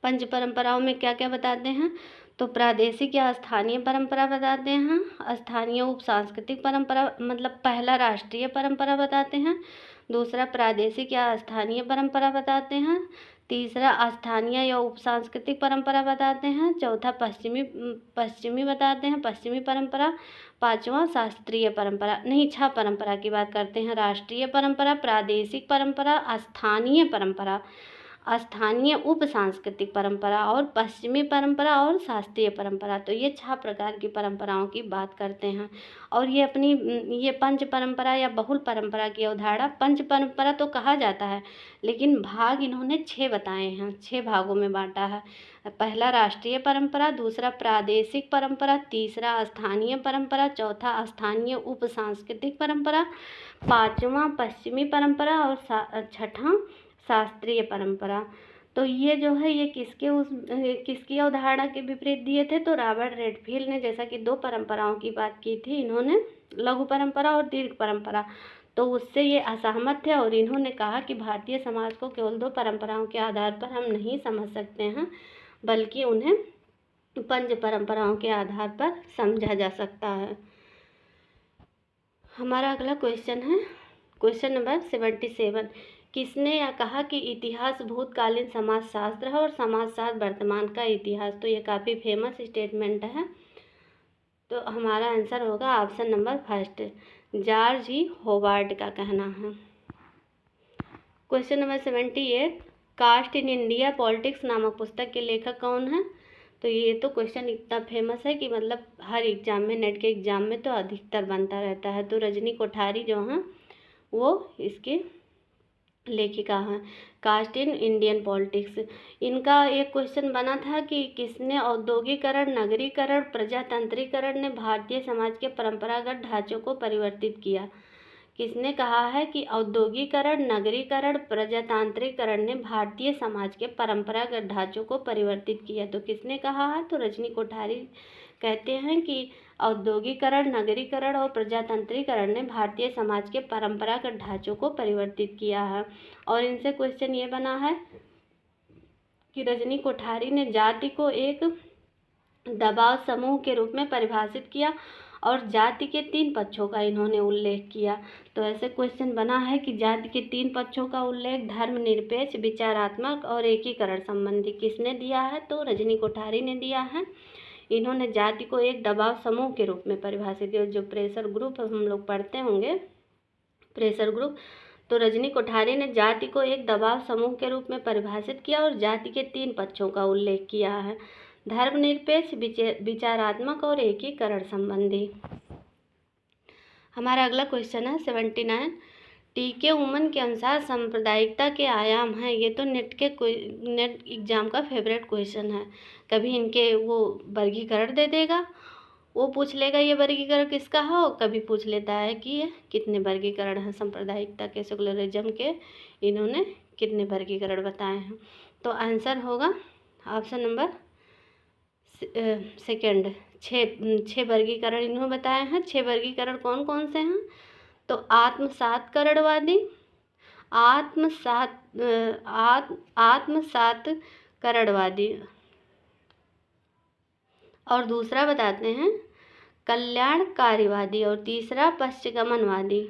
पंच परंपराओं में क्या क्या बताते हैं, तो प्रादेशिक या स्थानीय परंपरा बताते हैं, स्थानीय उप सांस्कृतिक परंपरा, मतलब पहला राष्ट्रीय परंपरा बताते हैं, दूसरा प्रादेशिक या स्थानीय परंपरा बताते हैं, तीसरा स्थानीय या उप सांस्कृतिक परंपरा बताते हैं, चौथा पश्चिमी बताते हैं, पश्चिमी परंपरा, पांचवा शास्त्रीय परंपरा, नहीं छह परंपरा की बात करते हैं, राष्ट्रीय परंपरा, प्रादेशिक परंपरा, स्थानीय परंपरा, स्थानीय उप सांस्कृतिक परंपरा और पश्चिमी परंपरा और शास्त्रीय परंपरा। तो ये 6 प्रकार की परंपराओं की बात करते हैं। और ये पंच परंपरा या बहुल परंपरा की अवधारणा, पंच परंपरा तो कहा जाता है, लेकिन भाग इन्होंने 6 बताए हैं, 6 भागों में बांटा है। पहला राष्ट्रीय परंपरा, दूसरा प्रादेशिक परंपरा, तीसरा स्थानीय परंपरा, चौथा स्थानीय उप सांस्कृतिक परंपरा, पांचवा पश्चिमी परंपरा और छठा शास्त्रीय परंपरा। तो ये जो है ये किसकी अवधारणा के विपरीत दिए थे, तो रॉबर्ट रेडफील्ड ने, जैसा कि 2 परंपराओं की बात की थी इन्होंने, लघु परंपरा और दीर्घ परंपरा, तो उससे ये असहमत थे और इन्होंने कहा कि भारतीय समाज को केवल 2 परंपराओं के आधार पर हम नहीं समझ सकते हैं, बल्कि उन्हें पंच परंपराओं के आधार पर समझा जा सकता है। हमारा अगला क्वेश्चन है क्वेश्चन नंबर 77। किसने यह कहा कि इतिहास भूतकालीन समाजशास्त्र है और समाजशास्त्र वर्तमान का इतिहास? तो ये काफ़ी फेमस स्टेटमेंट है। तो हमारा आंसर होगा option number first, George E. Howard का कहना है। Question number 78, caste in India politics नामक पुस्तक के लेखक कौन है? तो ये तो क्वेश्चन इतना फेमस है कि मतलब हर एग्जाम में, नेट के एग्जाम में तो अधिकतर बनता रहता है। तो रजनी कोठारी जो हैं वो इसके लेखिका हैं। कास्ट इन इंडियन पॉलिटिक्स, इनका एक क्वेश्चन बना था कि किसने औद्योगिकरण, नगरीकरण, प्रजातंत्रीकरण ने भारतीय समाज के परंपरागत ढांचों को परिवर्तित किया? किसने कहा है कि औद्योगिकरण, नगरीकरण, प्रजातांत्रिकरण ने भारतीय समाज के परंपरागत ढांचों को परिवर्तित किया? तो किसने कहा है? तो रजनी कोठारी कहते हैं कि औद्योगिकरण, नगरीकरण और प्रजातंत्रीकरण ने भारतीय समाज के परंपरागत ढांचों को परिवर्तित किया है। और इनसे क्वेश्चन ये बना है कि रजनी कोठारी ने जाति को एक दबाव समूह के रूप में परिभाषित किया और जाति के 3 पक्षों का इन्होंने उल्लेख किया। तो ऐसे क्वेश्चन बना है कि जाति के 3 पक्षों का उल्लेख धर्मनिरपेक्ष, विचारात्मक और एकीकरण संबंधी किसने दिया है? तो रजनी कोठारी ने दिया है। इन्होंने जाति को एक दबाव समूह के रूप में परिभाषित किया, जो प्रेशर ग्रुप हम लोग पढ़ते होंगे, प्रेशर ग्रुप। तो रजनी कोठारी ने जाति को एक दबाव समूह के रूप में परिभाषित किया और जाति के 3 पक्षों का उल्लेख किया है, धर्मनिरपेक्ष, विचारात्मक और एकीकरण संबंधी। हमारा अगला क्वेश्चन है 79, टी.के. उमन के अनुसार सांप्रदायिकता के आयाम हैं? ये तो नेट एग्जाम का फेवरेट क्वेश्चन है। कभी इनके वो वर्गीकरण दे देगा, वो पूछ लेगा ये वर्गीकरण किसका है, और कभी पूछ लेता है कि ये कितने वर्गीकरण हैं सांप्रदायिकता के, सेकुलरिज्म के इन्होंने कितने वर्गीकरण बताए हैं? तो आंसर होगा ऑप्शन नंबर सेकंड, 6 वर्गीकरण इन्होंने बताए हैं। 6 वर्गीकरण कौन कौन से हैं? तो आत्मसातकरणवादी, आत्मसातकरणवादी, और दूसरा बताते हैं कल्याणकारीवादी और तीसरा पश्चगमनवादी।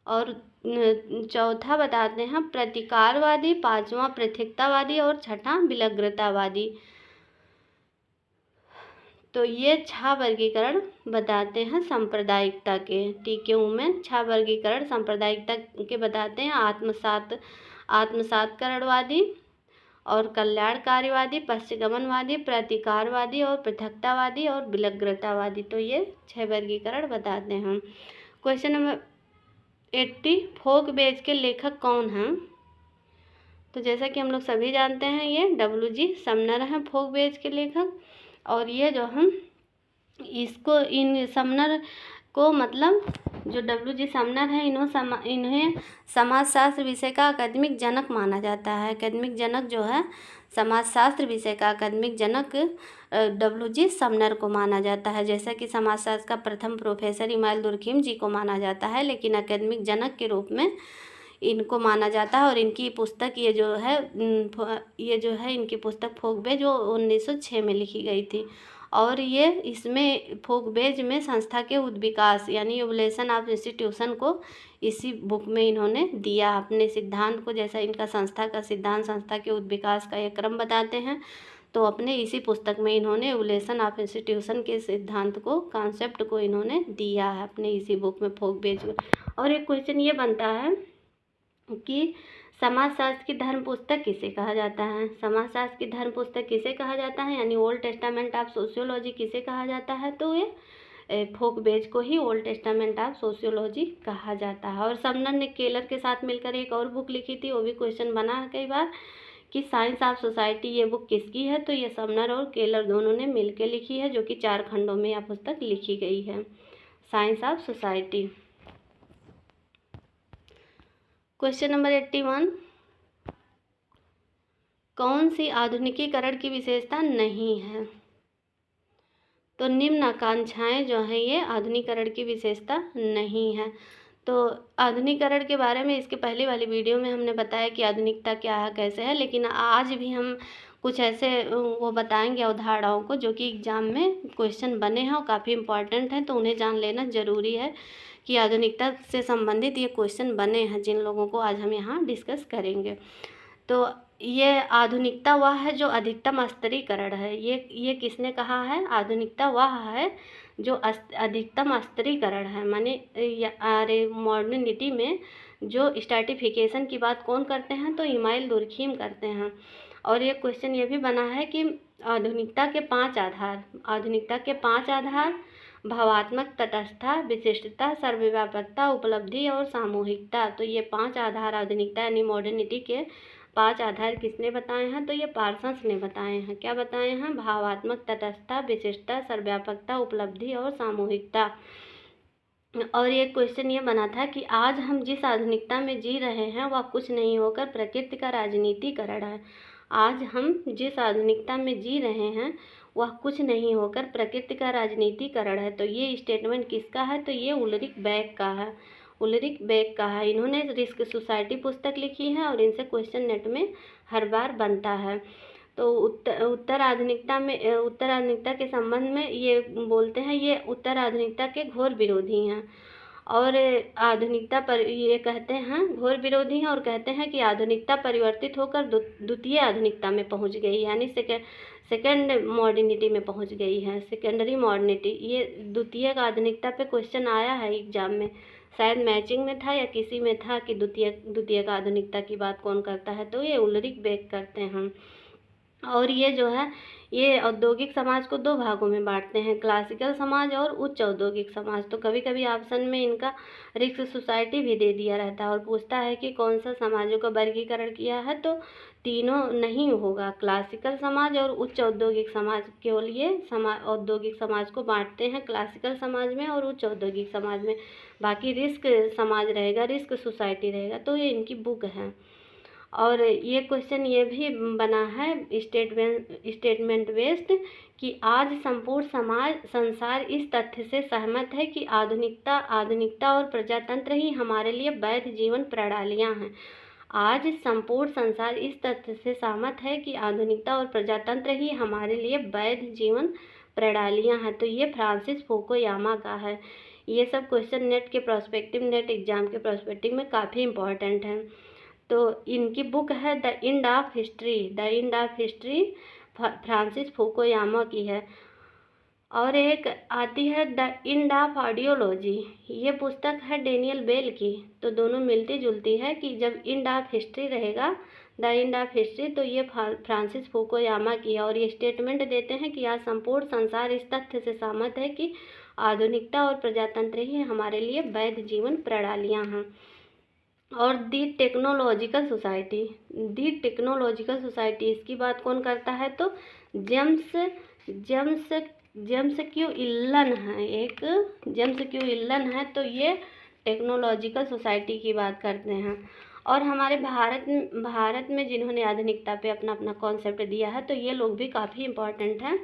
और चौथा बताते हैं प्रतिकारवादी, पांचवा पृथकतावादी और छठा विलग्नतावादी। तो ये 6 वर्गीकरण बताते हैं सांप्रदायिकता के। टीकेयू में 6 वर्गीकरण सांप्रदायिकता के बताते हैं। आत्मसातकरणवादी और कल्याणकारीवादी, पश्चगमनवादी, प्रतिकारवादी और पृथकतावादी और विलग्नतावादी। तो ये 6 वर्गीकरण बताते हैं। क्वेश्चन नंबर 80, फोकबेज के लेखक कौन हैं? तो जैसा कि हम लोग सभी जानते हैं ये WG समनर हैं फोकबेज के लेखक। और ये जो हम इसको इन समनर को मतलब जो WG समनर है इन्हें समाजशास्त्र विषय का अकादमिक जनक माना जाता है। अकादमिक जनक जो है समाजशास्त्र विषय का अकादमिक जनक WG समनर को माना जाता है। जैसा कि समाजशास्त्र का प्रथम प्रोफेसर इमाइल दुर्खिम जी को माना जाता है, लेकिन अकादमिक जनक के रूप में इनको माना जाता है। और इनकी पुस्तक ये जो है इनकी पुस्तक फोकबेज जो 1906 में लिखी गई थी। और ये इसमें फोकबेज में संस्था के उद्विकास यानी एवोल्यूशन ऑफ इंस्टीट्यूशन को इसी बुक में इन्होंने दिया अपने सिद्धांत को। जैसा इनका संस्था का सिद्धांत, संस्था के उद्विकास का एक क्रम बताते हैं, तो अपने इसी पुस्तक में इन्होंने एवोल्यूशन ऑफ इंस्टीट्यूशन के सिद्धांत को, कॉन्सेप्ट को इन्होंने दिया है अपने इसी बुक में फोकबेज में। और एक क्वेश्चन ये बनता है कि समाजशास्त्र की धर्म पुस्तक किसे कहा जाता है? समाजशास्त्र की धर्म पुस्तक किसे कहा जाता है यानी ओल्ड टेस्टामेंट ऑफ सोशियोलॉजी किसे कहा जाता है? तो ये फोकबेज को ही ओल्ड टेस्टामेंट ऑफ सोशियोलॉजी कहा जाता है। और समनर ने केलर के साथ मिलकर एक और बुक लिखी थी, वो भी क्वेश्चन बना है कई बार कि साइंस ऑफ सोसाइटी ये बुक किसकी है? तो ये समनर और केलर दोनों ने मिलकर लिखी है, जो कि 4 खंडों में यह पुस्तक लिखी गई है, science of society. Question number 81, कौन सी आधुनिकीकरण की विशेषता नहीं है? तो निम्न आकांक्षाएं जो हैं ये आधुनिकीकरण की विशेषता नहीं है। तो आधुनिकीकरण के बारे में इसके पहले वाली वीडियो में हमने बताया कि आधुनिकता क्या है, कैसे है, लेकिन आज भी हम कुछ ऐसे वो बताएंगे अवधारणाओं को जो कि एग्जाम में क्वेश्चन बने हैं और काफ़ी इंपॉर्टेंट हैं, तो उन्हें जान लेना ज़रूरी है कि आधुनिकता से संबंधित ये क्वेश्चन बने हैं जिन लोगों को आज हम यहाँ डिस्कस करेंगे। तो ये आधुनिकता वह है जो अधिकतम स्तरीकरण है। ये किसने कहा है? आधुनिकता वह है जो अधिकतम स्तरीकरण है, माने मॉडर्निटी में जो स्ट्रैटिफिकेशन की बात कौन करते हैं? तो इमाइल दुर्खिम करते हैं। और ये क्वेश्चन ये भी बना है कि आधुनिकता के 5 आधार भावात्मक तटस्थता, विशिष्टता, सर्वव्यापकता, उपलब्धि और सामूहिकता। तो ये 5 आधार आधुनिकता यानी मॉडर्निटी के 5 आधार किसने बताए हैं? तो ये पार्सन्स ने बताए हैं। क्या बताए हैं? भावात्मक तटस्थता, विशिष्टता, सर्वव्यापकता, उपलब्धि और सामूहिकता। और ये क्वेश्चन ये बना था कि आज हम जिस आधुनिकता में जी रहे हैं वह कुछ नहीं होकर प्रकृति का राजनीतिकरण है। आज हम जिस आधुनिकता में जी रहे हैं वह कुछ नहीं होकर प्रकृति का राजनीतिकरण है। तो ये स्टेटमेंट किसका है? तो ये उलरिक बेक का है। उलरिक बेक का है। इन्होंने रिस्क सोसाइटी पुस्तक लिखी है और इनसे क्वेश्चन नेट में हर बार बनता है। तो उत्तर आधुनिकता के संबंध में ये बोलते हैं, ये उत्तर आधुनिकता के घोर विरोधी हैं। और आधुनिकता पर ये कहते हैं घोर विरोधी हैं और कहते हैं कि आधुनिकता परिवर्तित होकर द्वितीय आधुनिकता में पहुंच गई, यानी सेकेंड मॉडर्निटी में पहुंच गई है, सेकेंडरी मॉडर्निटी। ये द्वितीय आधुनिकता पे क्वेश्चन आया है एग्जाम में, शायद मैचिंग में था या किसी में था कि द्वितीय आधुनिकता की बात कौन करता है? तो ये उलरिक बेक करते हैं। और ये जो है ये औद्योगिक समाज को 2 भागों में बांटते हैं, क्लासिकल समाज और उच्च औद्योगिक समाज। तो कभी कभी ऑप्शन में इनका रिस्क सोसाइटी भी दे दिया रहता है और पूछता है कि कौन सा समाजों का वर्गीकरण किया है? तो तीनों नहीं होगा, क्लासिकल समाज और उच्च औद्योगिक समाज। केवल ये औद्योगिक समाज को बांटते हैं क्लासिकल समाज में और उच्च औद्योगिक समाज में, बाकी रिस्क समाज रहेगा, रिस्क सोसाइटी रहेगा। तो ये इनकी बुक है। और ये क्वेश्चन ये भी बना है स्टेटमेंट बेस्ड कि आज संपूर्ण संसार इस तथ्य से सहमत है कि आधुनिकता और प्रजातंत्र ही हमारे लिए वैध जीवन प्रणालियां हैं। आज संपूर्ण संसार इस तथ्य से सहमत है कि आधुनिकता और प्रजातंत्र ही हमारे लिए वैध जीवन प्रणालियाँ हैं। तो ये फ्रांसिस फुकुयामा का है। ये सब क्वेश्चन नेट के प्रोस्पेक्टिव, नेट एग्जाम के प्रोस्पेक्टिव में काफ़ी इंपॉर्टेंट हैं। तो इनकी बुक है the end of history. The end of history Francis Fukuyama की है। और एक आती है द एंड ऑफ आइडियोलॉजी। ये पुस्तक है डेनियल बेल की। तो दोनों मिलती जुलती है कि जब एंड ऑफ हिस्ट्री रहेगा, द एंड ऑफ हिस्ट्री, तो ये फ्रांसिस फुकुयामा की है। और ये स्टेटमेंट देते हैं कि आज संपूर्ण संसार इस तथ्य से सहमत है कि आधुनिकता और प्रजातंत्र ही हमारे लिए वैध जीवन प्रणालियाँ हैं। और दी टेक्नोलॉजिकल सोसाइटी, दी टेक्नोलॉजिकल सोसाइटी, इसकी बात कौन करता है? तो जेम्स जेम्स जेम्स क्यू इल्लन है। एक जेम्स क्यू इल्लन है। तो ये टेक्नोलॉजिकल सोसाइटी की बात करते हैं। और हमारे भारत में जिन्होंने आधुनिकता पे अपना अपना कॉन्सेप्ट दिया है, तो ये लोग भी काफ़ी इम्पोर्टेंट हैं।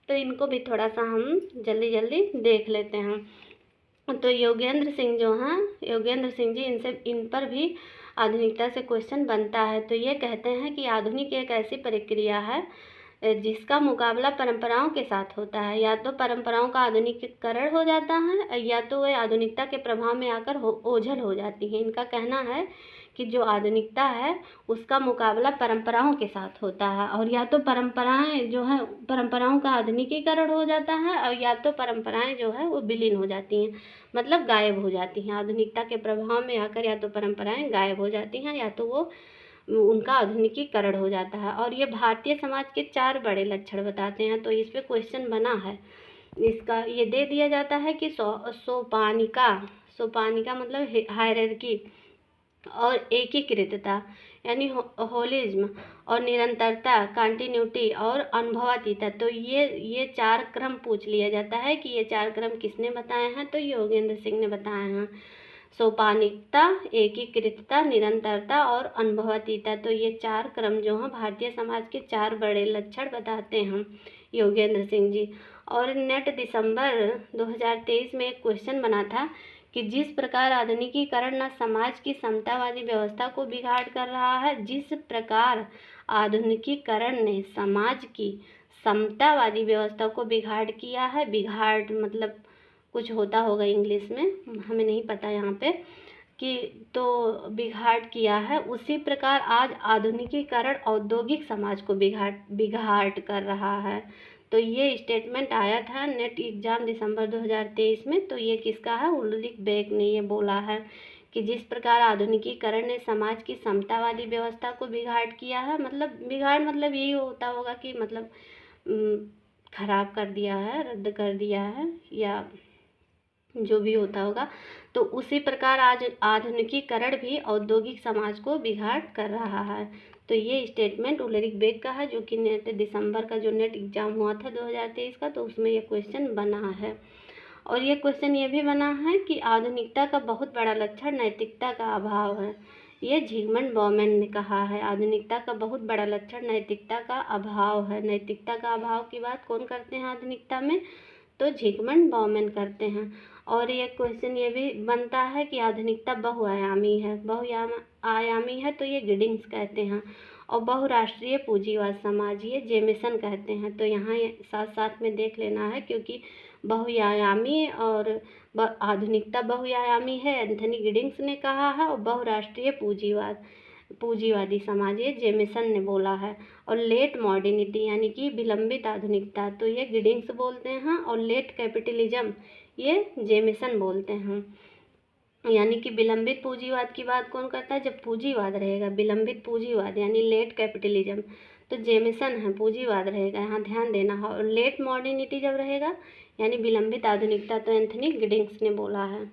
तो इनको भी थोड़ा सा हम जल्दी जल्दी देख लेते हैं। तो योगेंद्र सिंह जो हैं, योगेंद्र सिंह जी, इन पर भी आधुनिकता से क्वेश्चन बनता है। तो ये कहते हैं कि आधुनिक एक ऐसी प्रक्रिया है जिसका मुकाबला परंपराओं के साथ होता है। या तो परंपराओं का आधुनिकीकरण हो जाता है, या तो वे आधुनिकता के प्रभाव में आकर ओझल हो जाती हैं। इनका कहना है कि जो आधुनिकता है उसका मुकाबला परंपराओं के साथ होता है, और या तो परंपराएं जो है, परंपराओं का आधुनिकीकरण हो जाता है, और या तो परंपराएं जो है वो विलीन हो जाती हैं, मतलब गायब हो जाती हैं। आधुनिकता के प्रभाव में आकर या तो परंपराएं गायब हो जाती हैं, या तो वो उनका आधुनिकीकरण हो जाता है। और ये भारतीय समाज के 4 बड़े लक्षण बताते हैं। तो इस पे क्वेश्चन बना है। इसका ये दे दिया जाता है कि सोपानिका, सोपानिका मतलब हायरार्की, और एकीकृतता यानी होलिज्म, और निरंतरता कंटिन्यूटी, और अनुभवातीता। तो ये 4 क्रम पूछ लिया जाता है कि ये 4 क्रम किसने बताए हैं? तो योगेंद्र सिंह ने बताए हैं। सोपानिकता, एकीकृतता, निरंतरता और अनुभवातीता। तो ये 4 क्रम जो हैं भारतीय समाज के 4 बड़े लक्षण बताते हैं योगेंद्र सिंह जी। और नेट दिसंबर 2023 में एक क्वेश्चन बना था कि जिस प्रकार आधुनिकीकरण न समाज की समतावादी व्यवस्था को बिगाड़ कर रहा है, जिस प्रकार आधुनिकीकरण ने समाज की समतावादी व्यवस्था को बिगाड़ किया है, बिगाड़ मतलब कुछ होता होगा इंग्लिश में, हमें नहीं पता यहाँ पे कि, तो बिगाड़ किया है, उसी प्रकार आज आधुनिकीकरण औद्योगिक समाज को बिगाड़ कर रहा है। तो ये स्टेटमेंट आया था नेट एग्जाम दिसंबर 2023 में। तो ये किसका है? उल्रिच बेक ने ये बोला है कि जिस प्रकार आधुनिकीकरण ने समाज की समतावादी व्यवस्था को बिगाड़ किया है, मतलब बिगाड़ मतलब यही होता होगा कि मतलब खराब कर दिया है, रद्द कर दिया है, या जो भी होता होगा। तो उसी प्रकार आज आधुनिकीकरण भी औद्योगिक समाज को बिगाड़ कर रहा है। तो ये स्टेटमेंट उल्रिच बेक का है, जो कि नेट दिसंबर का जो नेट एग्जाम हुआ था 2023 का, तो उसमें ये क्वेश्चन बना है। और ये क्वेश्चन ये भी बना है कि आधुनिकता का बहुत बड़ा लक्षण नैतिकता का अभाव है। ये झिगमंड बॉमेन ने कहा है, आधुनिकता का बहुत बड़ा लक्षण नैतिकता का अभाव है। नैतिकता का अभाव की बात कौन करते हैं आधुनिकता में? तो झिगमंड बॉमेन करते हैं। और ये क्वेश्चन ये भी बनता है कि आधुनिकता बहुआयामी है। बहुआयामी है तो ये गिडिंग्स कहते हैं। और बहुराष्ट्रीय पूंजीवाद समाज, ये जेमिसन कहते हैं। तो यहाँ साथ साथ में देख लेना है, क्योंकि बहुआयामी और आधुनिकता बहुआयामी है, एंथनी गिडिंग्स ने कहा है, और बहुराष्ट्रीय पूंजीवादी समाज, ये जेमिसन ने बोला है। और लेट मॉडर्निटी यानी कि विलंबित आधुनिकता, तो ये गिडिंग्स बोलते हैं। और लेट कैपिटलिज्म ये जेमिसन बोलते हैं। यानी कि विलंबित पूंजीवाद की बात कौन करता है? जब पूंजीवाद रहेगा, विलंबित पूंजीवाद यानी लेट कैपिटलिज्म, तो जेमिसन है, पूंजीवाद रहेगा, यहाँ ध्यान देना है। और लेट मॉडर्निटी जब रहेगा यानी विलंबित आधुनिकता, तो एंथनी गिडिंग्स ने बोला है।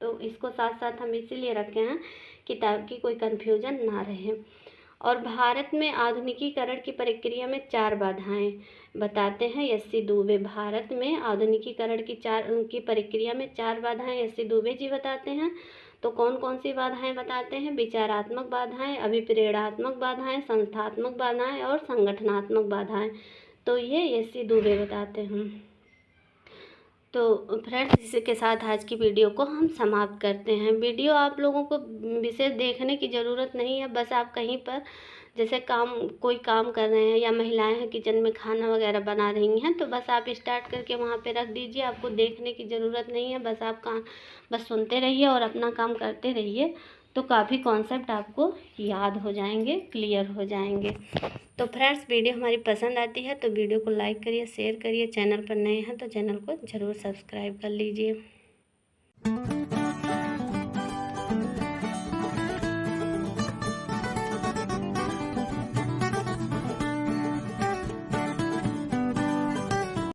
तो इसको साथ साथ हम इसीलिए रखे हैं कि ताकि कोई कन्फ्यूजन ना रहे। और भारत में आधुनिकीकरण की प्रक्रिया में 4 बाधाएं बताते हैं एस.सी. दुबे। भारत में आधुनिकीकरण की प्रक्रिया में 4 बाधाएं एस.सी. दुबे जी बताते हैं। तो कौन कौन सी बाधाएं बताते हैं? विचारात्मक बाधाएं, अभिप्रेरणात्मक बाधाएं, संस्थात्मक बाधाएं और संगठनात्मक बाधाएं। तो ये एस.सी. दुबे बताते हैं। तो फ्रेंड्स, इसी के साथ आज की वीडियो को हम समाप्त करते हैं। वीडियो आप लोगों को विशेष देखने की ज़रूरत नहीं है, बस आप कहीं पर जैसे कोई काम कर रहे हैं या महिलाएं हैं किचन में खाना वगैरह बना रही हैं, तो बस आप स्टार्ट करके वहाँ पे रख दीजिए। आपको देखने की ज़रूरत नहीं है, बस आप बस सुनते रहिए और अपना काम करते रहिए, तो काफ़ी कॉन्सेप्ट आपको याद हो जाएंगे, क्लियर हो जाएंगे। तो फ्रेंड्स, वीडियो हमारी पसंद आती है तो वीडियो को लाइक करिए, शेयर करिए। चैनल पर नए हैं तो चैनल को ज़रूर सब्सक्राइब कर लीजिए।